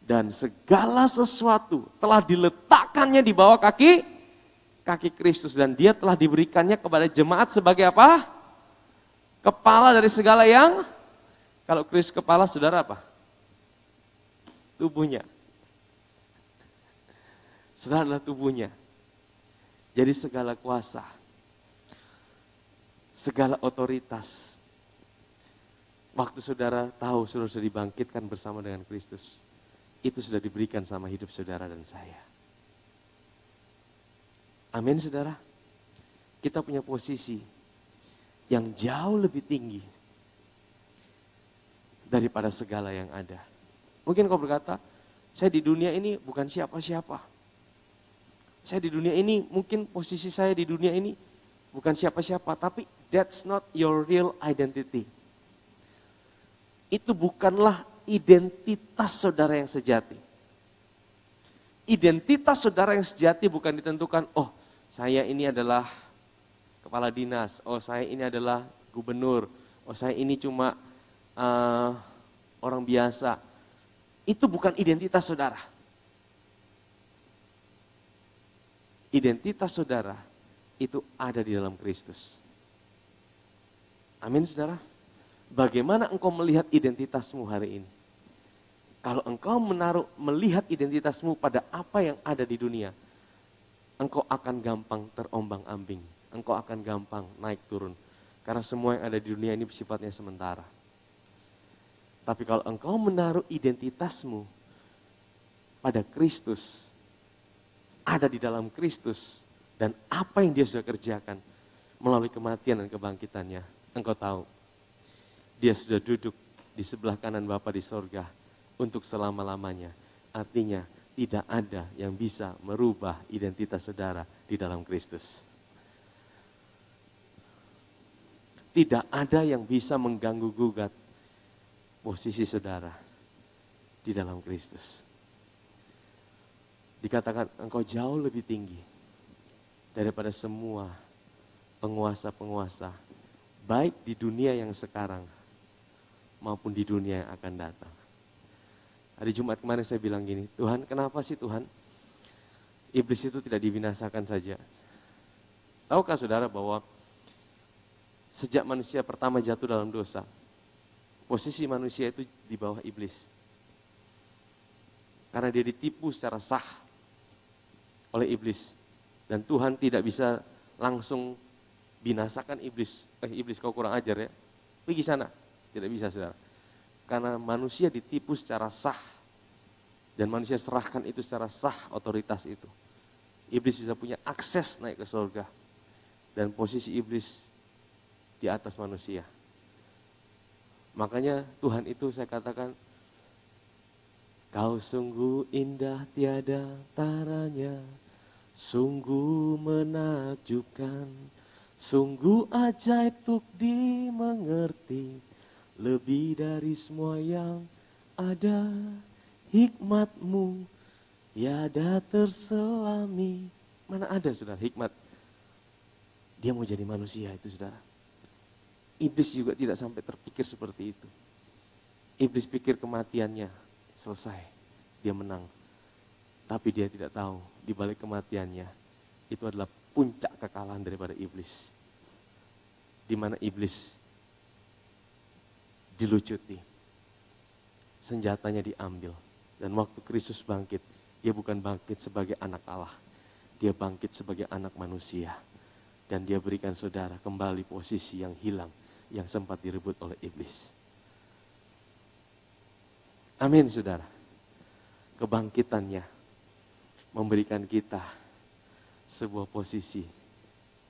Dan segala sesuatu telah diletakkannya di bawah kaki Kristus, dan dia telah diberikannya kepada jemaat sebagai apa? Kepala dari segala yang, kalau Kristus kepala, saudara apa? Tubuhnya. Saudara adalah tubuhnya. Jadi segala kuasa, segala otoritas. Waktu saudara tahu saudara sudah dibangkitkan bersama dengan Kristus, itu sudah diberikan sama hidup saudara dan saya. Amin, saudara. Kita punya posisi yang jauh lebih tinggi daripada segala yang ada. Mungkin kau berkata, saya di dunia ini bukan siapa-siapa. Saya di dunia ini, mungkin posisi saya di dunia ini bukan siapa-siapa, tapi that's not your real identity. Itu bukanlah identitas saudara yang sejati. Identitas saudara yang sejati bukan ditentukan, oh saya ini adalah kepala dinas, oh saya ini adalah gubernur, oh saya ini cuma orang biasa. Itu bukan identitas saudara. Identitas saudara itu ada di dalam Kristus. Amin, saudara. Bagaimana engkau melihat identitasmu hari ini? Kalau engkau melihat identitasmu pada apa yang ada di dunia, engkau akan gampang terombang-ambing. Engkau akan gampang naik turun. Karena semua yang ada di dunia ini sifatnya sementara. Tapi kalau engkau menaruh identitasmu pada Kristus, ada di dalam Kristus, dan apa yang dia sudah kerjakan melalui kematian dan kebangkitannya, engkau tahu, dia sudah duduk di sebelah kanan Bapa di sorga untuk selama-lamanya. Artinya tidak ada yang bisa merubah identitas saudara di dalam Kristus. Tidak ada yang bisa mengganggu-gugat posisi saudara di dalam Kristus. Dikatakan engkau jauh lebih tinggi daripada semua penguasa-penguasa, baik di dunia yang sekarang maupun di dunia yang akan datang. Hari Jumat kemarin saya bilang gini, Tuhan kenapa sih Tuhan iblis itu tidak dibinasakan saja? Tahukah saudara bahwa sejak manusia pertama jatuh dalam dosa, posisi manusia itu di bawah iblis. Karena dia ditipu secara sah oleh iblis. Dan Tuhan tidak bisa langsung binasakan iblis. Iblis kau kurang ajar ya, pergi sana. Tidak bisa, saudara. Karena manusia ditipu secara sah. Dan manusia serahkan itu secara sah, otoritas itu. Iblis bisa punya akses naik ke surga. Dan posisi iblis di atas manusia. Makanya Tuhan itu saya katakan, kau sungguh indah tiada taranya, sungguh menakjubkan, sungguh ajaib untuk dimengerti, lebih dari semua yang ada, hikmatmu tiada terselami. Mana ada, saudara, hikmat? Dia mau jadi manusia itu, saudara. Iblis juga tidak sampai terpikir seperti itu. Iblis pikir kematiannya selesai, dia menang. Tapi dia tidak tahu, di balik kematiannya, itu adalah puncak kekalahan daripada iblis. Di mana iblis dilucuti, senjatanya diambil. Dan waktu Kristus bangkit, dia bukan bangkit sebagai anak Allah. Dia bangkit sebagai anak manusia. Dan dia berikan saudara kembali posisi yang hilang, yang sempat direbut oleh iblis. Amin, saudara. Kebangkitannya memberikan kita sebuah posisi,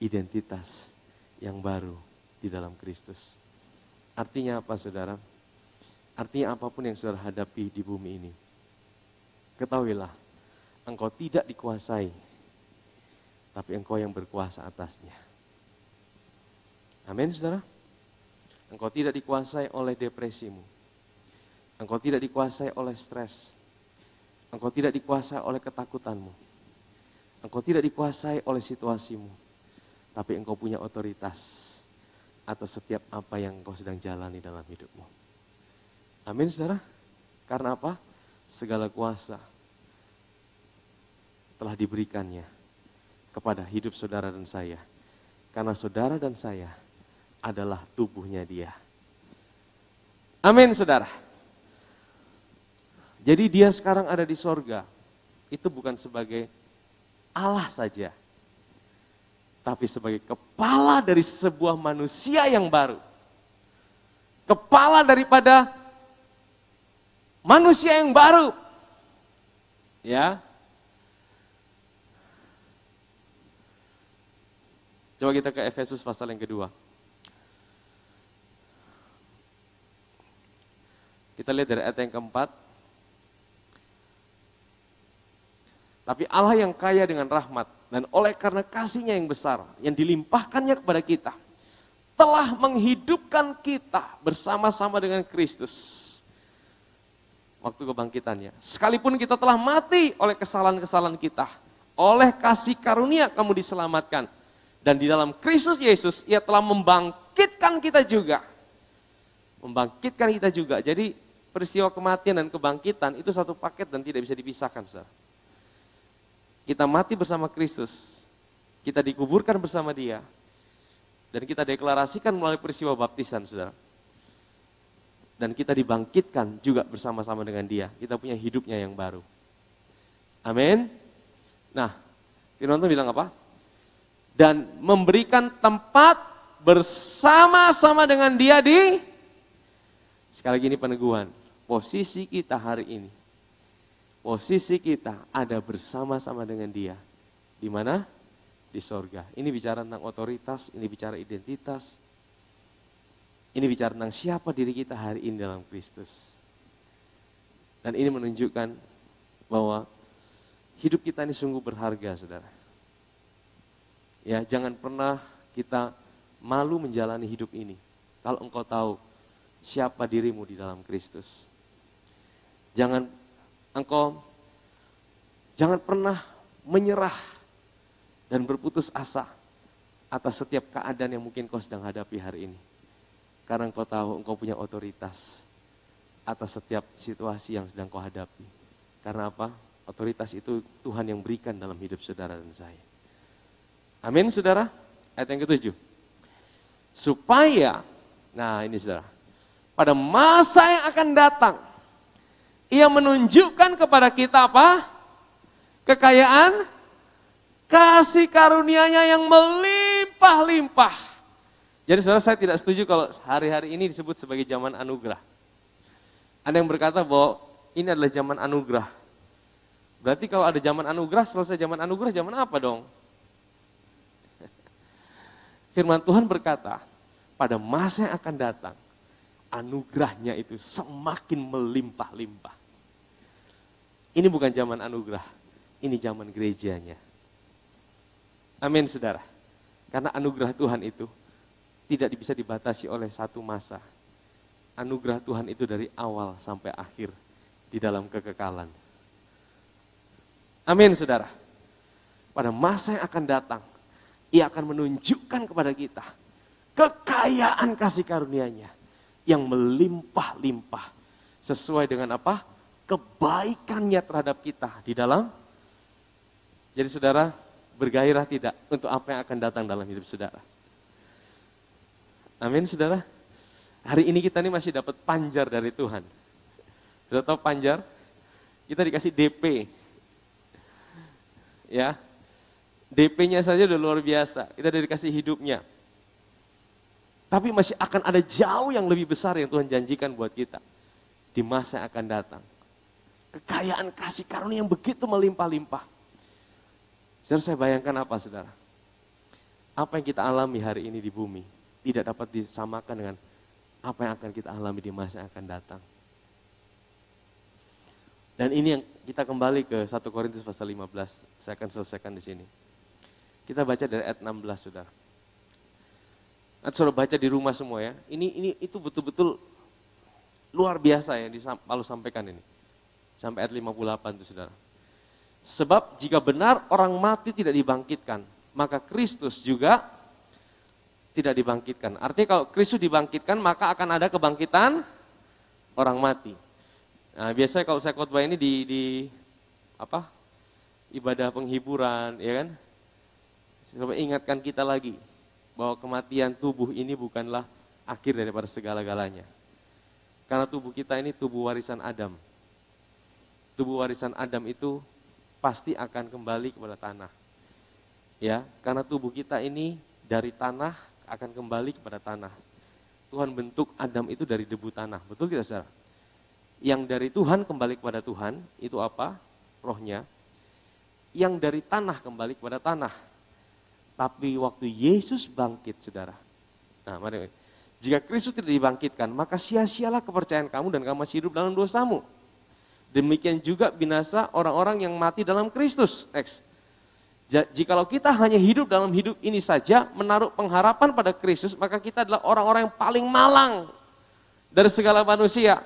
identitas yang baru di dalam Kristus. Artinya apa, saudara? Artinya apapun yang saudara hadapi di bumi ini, ketahuilah, engkau tidak dikuasai, tapi engkau yang berkuasa atasnya. Amin, saudara. Engkau tidak dikuasai oleh depresimu. Engkau tidak dikuasai oleh stres. Engkau tidak dikuasai oleh ketakutanmu. Engkau tidak dikuasai oleh situasimu. Tapi engkau punya otoritas atas setiap apa yang engkau sedang jalani dalam hidupmu. Amin, saudara. Karena apa? Segala kuasa telah diberikannya kepada hidup saudara dan saya. Karena saudara dan saya adalah tubuhnya dia. Amin, saudara. Jadi dia sekarang ada di sorga, itu bukan sebagai Allah saja, tapi sebagai kepala dari sebuah manusia yang baru. Kepala daripada manusia yang baru. Ya. Coba kita ke Efesus pasal yang kedua. Kita lihat dari ayat yang keempat. Tapi Allah yang kaya dengan rahmat dan oleh karena kasih-Nya yang besar yang dilimpahkannya kepada kita, telah menghidupkan kita bersama-sama dengan Kristus waktu kebangkitannya. Sekalipun kita telah mati oleh kesalahan-kesalahan kita, oleh kasih karunia kamu diselamatkan. Dan di dalam Kristus Yesus, Ia telah membangkitkan kita juga. Membangkitkan kita juga. Jadi peristiwa kematian dan kebangkitan itu satu paket dan tidak bisa dipisahkan, saudara. Kita mati bersama Kristus, kita dikuburkan bersama Dia, dan kita deklarasikan melalui peristiwa baptisan, saudara. Dan kita dibangkitkan juga bersama-sama dengan Dia. Kita punya hidupnya yang baru. Amin. Nah, firman Tuhan bilang apa? Dan memberikan tempat bersama-sama dengan Dia di, sekali lagi ini peneguhan, posisi kita hari ini. Posisi kita ada bersama-sama dengan Dia. Di mana? Di sorga. Ini bicara tentang otoritas, ini bicara identitas. Ini bicara tentang siapa diri kita hari ini dalam Kristus. Dan ini menunjukkan bahwa hidup kita ini sungguh berharga, saudara. Ya, jangan pernah kita malu menjalani hidup ini. Kalau engkau tahu siapa dirimu di dalam Kristus. Jangan pernah menyerah dan berputus asa atas setiap keadaan yang mungkin kau sedang hadapi hari ini. Karena engkau tahu engkau punya otoritas atas setiap situasi yang sedang kau hadapi. Karena apa? Otoritas itu Tuhan yang berikan dalam hidup saudara dan saya. Amin, saudara. Ayat yang ke-7. Supaya, nah ini saudara, pada masa yang akan datang, Ia menunjukkan kepada kita apa? Kekayaan kasih karunia-Nya yang melimpah-limpah Jadi saudara, saya tidak setuju kalau hari-hari ini disebut sebagai zaman anugerah. Ada yang berkata bahwa ini adalah zaman anugerah. Berarti kalau ada zaman anugerah, selesai zaman anugerah, zaman apa dong? Firman Tuhan berkata, pada masa yang akan datang, anugerahnya itu semakin melimpah-limpah. Ini bukan zaman anugerah, ini zaman gerejanya. Amin, saudara. Karena anugerah Tuhan itu tidak bisa dibatasi oleh satu masa. Anugerah Tuhan itu dari awal sampai akhir di dalam kekekalan. Amin, saudara. Pada masa yang akan datang, Ia akan menunjukkan kepada kita kekayaan kasih karunia-Nya yang melimpah-limpah sesuai dengan apa? Kebaikannya terhadap kita di dalam. Jadi saudara, bergairah tidak untuk apa yang akan datang dalam hidup saudara? Amin, saudara. Hari ini kita ini masih dapat panjar dari Tuhan. Sudah tahu panjar? Kita dikasih DP. Ya. DP-nya saja udah luar biasa. Kita udah dikasih hidupnya. Tapi masih akan ada jauh yang lebih besar yang Tuhan janjikan buat kita di masa yang akan datang. Kekayaan kasih karunia yang begitu melimpah-limpah. Saudara, saya bayangkan apa, saudara? Apa yang kita alami hari ini di bumi tidak dapat disamakan dengan apa yang akan kita alami di masa yang akan datang. Dan ini yang kita kembali ke 1 Korintus pasal 15. Saya akan selesaikan di sini. Kita baca dari ayat 16, saudara. Nanti saudara baca di rumah semua ya. Itu betul-betul luar biasa yang Paulus sampaikan ini. Sampai ayat 58 itu, saudara. Sebab jika benar orang mati tidak dibangkitkan, maka Kristus juga tidak dibangkitkan. Artinya kalau Kristus dibangkitkan, maka akan ada kebangkitan orang mati. Nah, biasanya kalau saya khotbah ini di ibadah penghiburan, ya kan? Supaya ingatkan kita lagi bahwa kematian tubuh ini bukanlah akhir daripada segala-galanya. Karena tubuh kita ini tubuh warisan Adam. Tubuh warisan Adam itu pasti akan kembali kepada tanah. Ya, karena tubuh kita ini dari tanah akan kembali kepada tanah. Tuhan bentuk Adam itu dari debu tanah. Betul tidak, saudara? Yang dari Tuhan kembali kepada Tuhan, itu apa? Rohnya. Yang dari tanah kembali kepada tanah. Tapi waktu Yesus bangkit, saudara. Nah, mari. Jika Kristus tidak dibangkitkan, maka sia-sialah kepercayaan kamu dan kamu masih hidup dalam dosamu. Demikian juga binasa orang-orang yang mati dalam Kristus. Next. Jikalau kita hanya hidup dalam hidup ini saja, menaruh pengharapan pada Kristus, maka kita adalah orang-orang yang paling malang dari segala manusia.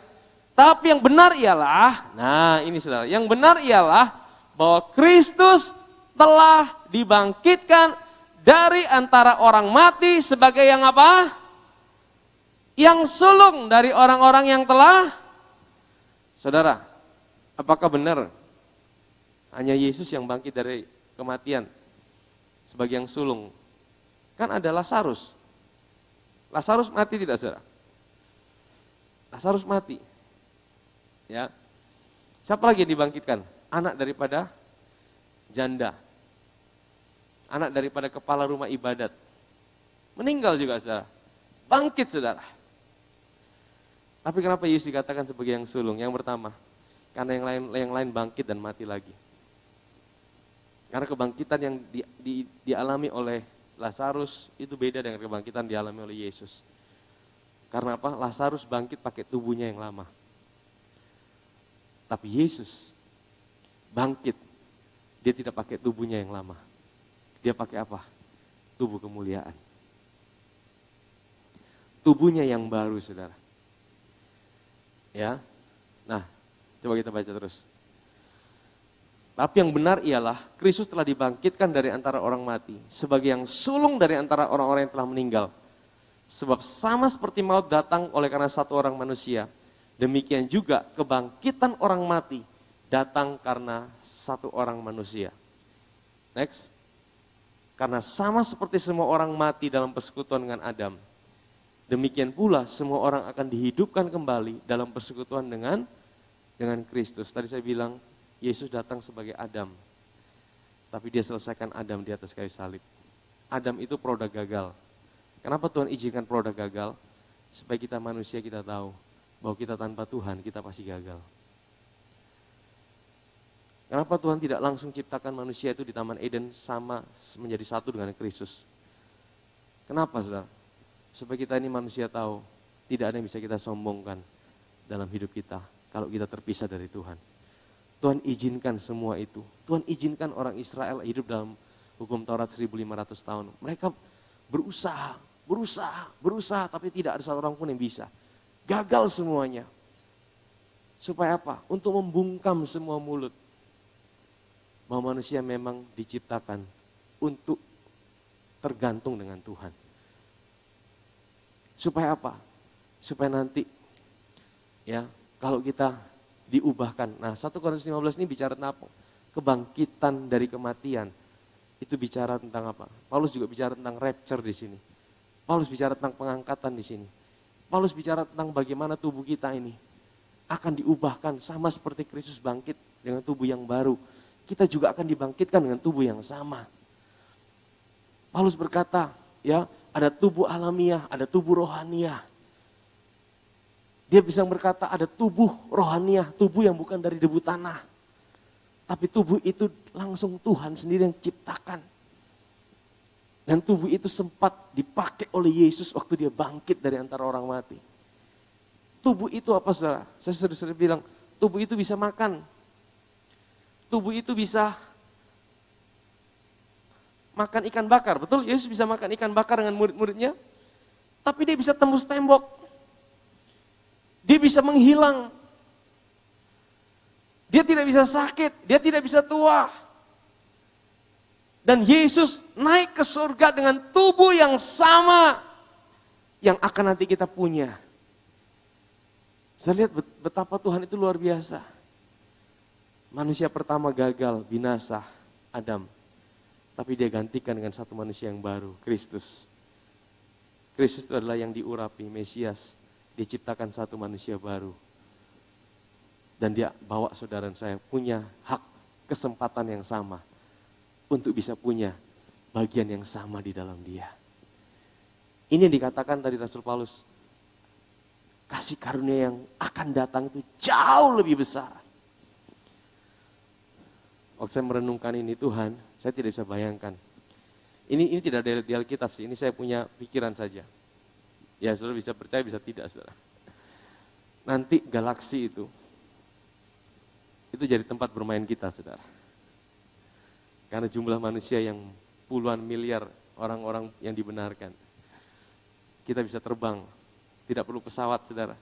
Tapi yang benar ialah, nah ini saudara, yang benar ialah bahwa Kristus telah dibangkitkan dari antara orang mati sebagai yang apa? Yang sulung dari orang-orang yang telah. Saudara, apakah benar hanya Yesus yang bangkit dari kematian sebagai yang sulung? Kan ada Lazarus. Lazarus mati tidak, saudara? Lazarus mati. Ya. Siapa lagi yang dibangkitkan? Anak daripada janda. Anak daripada kepala rumah ibadat. Meninggal juga, saudara. Bangkit, saudara. Tapi kenapa Yesus dikatakan sebagai yang sulung? Yang pertama, karena yang lain bangkit dan mati lagi. Karena kebangkitan yang dialami oleh Lazarus itu beda dengan kebangkitan dialami oleh Yesus. Karena apa? Lazarus bangkit pakai tubuhnya yang lama. Tapi Yesus bangkit, dia tidak pakai tubuhnya yang lama. Dia pakai apa? Tubuh kemuliaan. Tubuhnya yang baru, saudara. Ya, nah coba kita baca terus. Tapi yang benar ialah Kristus telah dibangkitkan dari antara orang mati sebagai yang sulung dari antara orang-orang yang telah meninggal. Sebab sama seperti maut datang oleh karena satu orang manusia, demikian juga kebangkitan orang mati datang karena satu orang manusia. Next. Karena sama seperti semua orang mati dalam persekutuan dengan Adam, demikian pula semua orang akan dihidupkan kembali dalam persekutuan dengan Kristus. Tadi saya bilang Yesus datang sebagai Adam, tapi dia selesaikan Adam di atas kayu salib. Adam itu produk gagal, Kenapa Tuhan izinkan produk gagal? Supaya kita manusia kita tahu bahwa kita tanpa Tuhan kita pasti gagal. Kenapa Tuhan tidak langsung ciptakan manusia itu di Taman Eden sama menjadi satu dengan Kristus? Kenapa saudara? Supaya kita ini manusia tahu tidak ada yang bisa kita sombongkan dalam hidup kita kalau kita terpisah dari Tuhan. Tuhan izinkan semua itu. Tuhan izinkan orang Israel hidup dalam hukum Taurat 1500 tahun. Mereka berusaha, tapi tidak ada satu orang pun yang bisa. Gagal semuanya. Supaya apa? Untuk membungkam semua mulut. Bahwa manusia memang diciptakan untuk tergantung dengan Tuhan. Supaya apa? Supaya nanti ya kalau kita diubahkan. Nah 1 Korintus 15 ini bicara tentang apa? Kebangkitan dari kematian. Itu bicara tentang apa? Paulus juga bicara tentang rapture di sini. Paulus bicara tentang pengangkatan di sini. Paulus bicara tentang bagaimana tubuh kita ini akan diubahkan sama seperti Kristus bangkit dengan tubuh yang baru. Kita juga akan dibangkitkan dengan tubuh yang sama. Paulus berkata, ya, ada tubuh alamiah, ada tubuh rohaniah. Dia bisa berkata ada tubuh rohaniah, tubuh yang bukan dari debu tanah. Tapi tubuh itu langsung Tuhan sendiri yang ciptakan. Dan tubuh itu sempat dipakai oleh Yesus waktu dia bangkit dari antara orang mati. Tubuh itu apa saudara? Saya sering bilang, tubuh itu bisa makan. Tubuh itu bisa makan ikan bakar, betul? Yesus bisa makan ikan bakar dengan murid-muridnya. Tapi dia bisa tembus tembok. Dia bisa menghilang. Dia tidak bisa sakit, dia tidak bisa tua. Dan Yesus naik ke surga dengan tubuh yang sama yang akan nanti kita punya. Saya lihat betapa Tuhan itu luar biasa. Manusia pertama gagal, binasa, Adam. Tapi dia gantikan dengan satu manusia yang baru, Kristus. Kristus itu adalah yang diurapi, Mesias. Dia ciptakan satu manusia baru. Dan dia bawa saudara saya punya hak kesempatan yang sama. Untuk bisa punya bagian yang sama di dalam dia. Ini yang dikatakan tadi Rasul Paulus. Kasih karunia yang akan datang itu jauh lebih besar. Waktu saya merenungkan ini Tuhan, saya tidak bisa bayangkan. Ini tidak ada di Alkitab sih, ini saya punya pikiran saja. Ya saudara bisa percaya, bisa tidak saudara. Nanti galaksi itu jadi tempat bermain kita saudara. Karena jumlah manusia yang puluhan miliar orang-orang yang dibenarkan. Kita bisa terbang, tidak perlu pesawat saudara.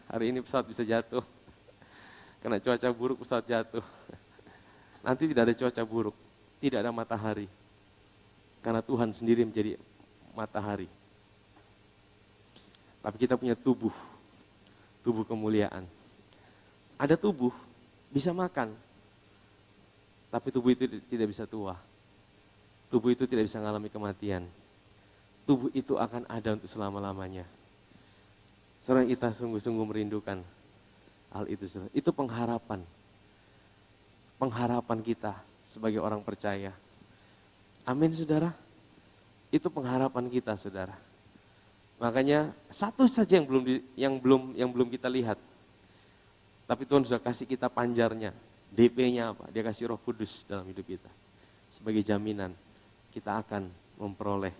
Hari ini pesawat bisa jatuh, karena cuaca buruk pesawat jatuh. Nanti tidak ada cuaca buruk, tidak ada matahari. Karena Tuhan sendiri menjadi matahari. Tapi kita punya tubuh kemuliaan. Ada tubuh, bisa makan. Tapi tubuh itu tidak bisa tua. Tubuh itu tidak bisa mengalami kematian. Tubuh itu akan ada untuk selama-lamanya. Saudara, kita sungguh-sungguh merindukan hal itu. Saudara. Itu pengharapan. Pengharapan kita sebagai orang percaya. Amin saudara. Itu pengharapan kita saudara. Makanya satu saja yang belum kita lihat. Tapi Tuhan sudah kasih kita panjarnya. DP-nya apa? Dia kasih Roh Kudus dalam hidup kita. Sebagai jaminan kita akan memperoleh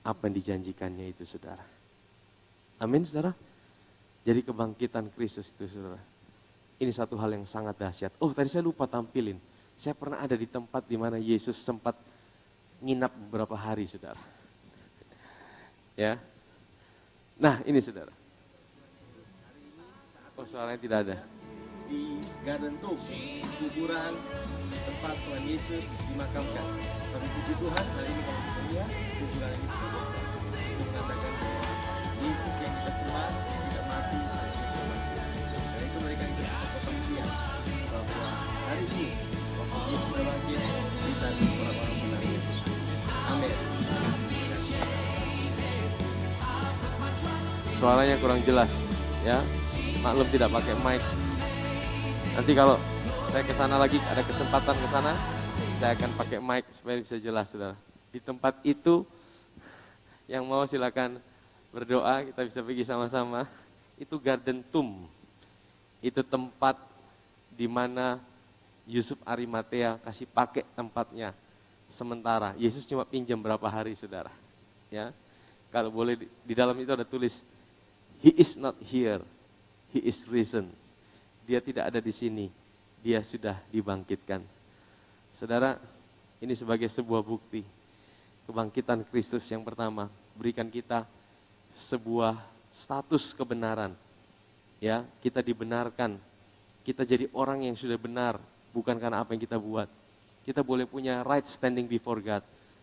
apa yang dijanjikannya itu saudara. Amin saudara. Jadi kebangkitan Kristus itu saudara. Ini satu hal yang sangat dahsyat. Oh tadi saya lupa tampilin. Saya pernah ada di tempat di mana Yesus sempat nginap beberapa hari saudara. Ya. Nah ini saudara. Oh suaranya tidak ada. Di Garden Tomb, kuburan tempat Tuhan Yesus dimakamkan. Tapi puji Tuhan hari ini kalau kita lihat kuburan ini sudah kosong. Itu mengatakan bahwa Yesus yang kita sembah tidak mati. Dan itu mereka yang berkesaksian bahwa hari ini waktu Yesus sudah bangkit kita di orang-orang menangis. Amin. Suaranya kurang jelas, ya. Maklum tidak pakai mic. Nanti kalau saya ke sana lagi ada kesempatan ke sana, saya akan pakai mic supaya bisa jelas, saudara. Di tempat itu Yang mau silakan berdoa, kita bisa pergi sama-sama. Itu Garden Tomb. Itu tempat di mana Yusuf Arimatea kasih pakai tempatnya sementara. Yesus cuma pinjam berapa hari, saudara. Ya, kalau boleh di dalam itu ada tulis, He is not here, He is risen. Dia tidak ada di sini, Dia sudah dibangkitkan. Saudara, ini sebagai sebuah bukti kebangkitan Kristus yang pertama berikan kita sebuah status kebenaran. Ya, kita dibenarkan. Kita jadi orang yang sudah benar, bukan karena apa yang kita buat. Kita boleh punya right standing before God.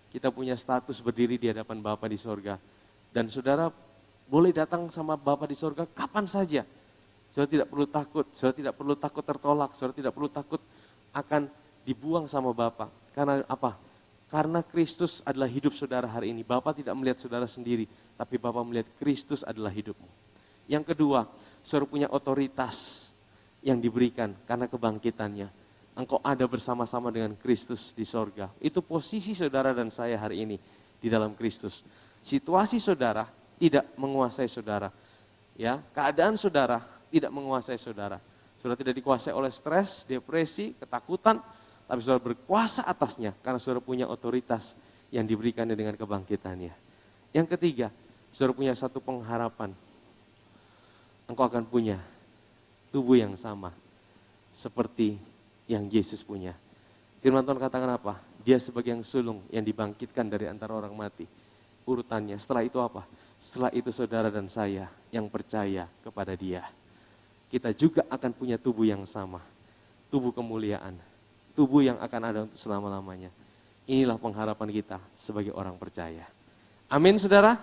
Kita punya status berdiri di hadapan Bapa di sorga. Dan saudara boleh datang sama Bapa di sorga kapan saja. Saudara tidak perlu takut, saudara tidak perlu takut tertolak, saudara tidak perlu takut akan dibuang sama Bapa. Karena apa? Karena Kristus adalah hidup saudara hari ini. Bapa tidak melihat saudara sendiri, tapi Bapa melihat Kristus adalah hidupmu. Yang kedua, saudara punya otoritas yang diberikan karena kebangkitannya. Engkau ada bersama-sama dengan Kristus di sorga. Itu posisi saudara dan saya hari ini di dalam Kristus. Situasi saudara tidak menguasai saudara. Ya, keadaan saudara tidak menguasai saudara. Saudara tidak dikuasai oleh stres, depresi, ketakutan, tapi saudara berkuasa atasnya karena saudara punya otoritas yang diberikannya dengan kebangkitannya. Yang ketiga, saudara punya satu pengharapan. Engkau akan punya tubuh yang sama seperti yang Yesus punya. Firman Tuhan katakan apa? Dia sebagai yang sulung yang dibangkitkan dari antara orang mati. Urutannya, setelah itu apa? Setelah itu saudara dan saya yang percaya kepada Dia. Kita juga akan punya tubuh yang sama. Tubuh kemuliaan. Tubuh yang akan ada untuk selama-lamanya. Inilah pengharapan kita sebagai orang percaya. Amin, saudara.